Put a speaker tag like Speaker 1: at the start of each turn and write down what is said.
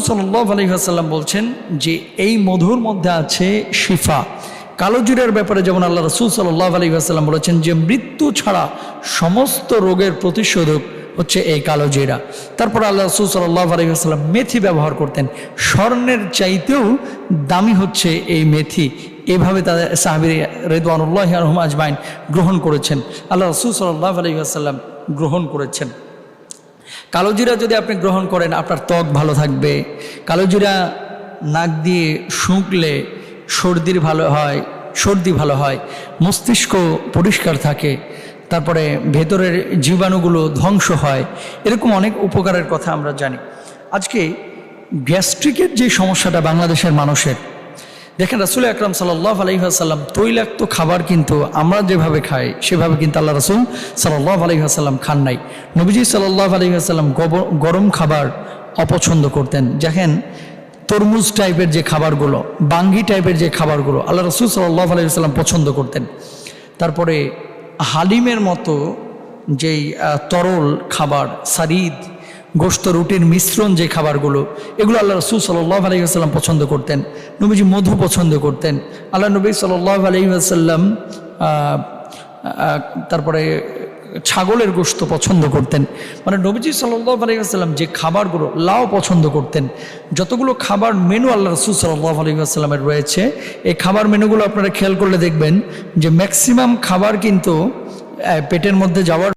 Speaker 1: সাল্লাল্লাহু আলাইহি ওয়াসাল্লাম বলছেন যে এই মধুর মধ্যে আছে শিফা। কালো জিরার ব্যাপারে যেমন আল্লাহ রাসূল সাল্লাল্লাহু আলাইহি ওয়াসাল্লাম বলেছেন যে মৃত্যু ছাড়া সমস্ত রোগের প্রতিষেধক হচ্ছে এই কালো জিরা। তারপর আল্লাহ রাসূল সাল্লাল্লাহু আলাইহি ওয়াসাল্লাম মেথি ব্যবহার করতেন, স্বর্ণের চাইতেও দামি হচ্ছে এই মেথি। এভাবে তাদের সাহাবী রিদওয়ানুল্লাহি আনহুম আজমাইন গ্রহণ করেছেন, আল্লাহ রাসূল সাল্লাল্লাহু আলাইহি ওয়াসাল্লাম গ্রহণ করেছেন। কালো জিরা যদি আপনি গ্রহণ করেন আপনার ত্বক ভালো থাকবে। কালো জিরা নাক দিয়ে শুঁকলে সর্দি ভালো হয়, মস্তিষ্ক পরিষ্কার থাকে, তারপরে ভেতরের জীবাণুগুলো ধ্বংস হয়। এরকম অনেক উপকারের কথা আমরা জানি। আজকে গ্যাস্ট্রিকের যে সমস্যাটা বাংলাদেশের মানুষের, দেখেন রাসূল আকরাম সাল্লাল্লাহু আলাইহি ওয়াসাল্লাম তৈলাক্ত খাবার কিন্তু আমরা যেভাবে খাই সেভাবে কিন্তু আল্লাহ রাসূল সাল্লাল্লাহু আলাইহি ওয়াসাল্লাম খান নাই। নবীজি সাল্লাল্লাহু আলাইহি ওয়াসাল্লাম গরম খাবার অপছন্দ করতেন। দেখেন তরমুজ টাইপের যে খাবারগুলো, বাঙ্গি টাইপের যে খাবারগুলো আল্লাহ রাসূল সাল্লাল্লাহু আলাইহি ওয়াসাল্লাম পছন্দ করতেন। তারপরে হালিমের মতো যেই তরল খাবার, সারিদ, গোশত, রুটির মিশ্রণ যে খাবারগুলো, এগুলো আল্লাহ রাসূল সাল্লাল্লাহু আলাইহি ওয়াসাল্লাম পছন্দ করতেন। নবীজি মধু পছন্দ করতেন। আল্লাহ নবী সাল্লাল্লাহু আলাইহি ওয়াসাল্লাম তারপরে ছাগলের গোশত পছন্দ করতেন। মানে নবীজি সাল্লাল্লাহু আলাইহি ওয়াসাল্লাম যে খাবারগুলো, লাউ পছন্দ করতেন। যতগুলো খাবার মেনু আল্লাহ রাসূল সাল্লাল্লাহু আলাইহি ওয়াসাল্লামের রয়েছে, এই খাবার মেনুগুলো আপনারা খেয়াল করলে দেখবেন যে ম্যাক্সিমাম খাবার কিন্তু পেটের মধ্যে যাওয়ার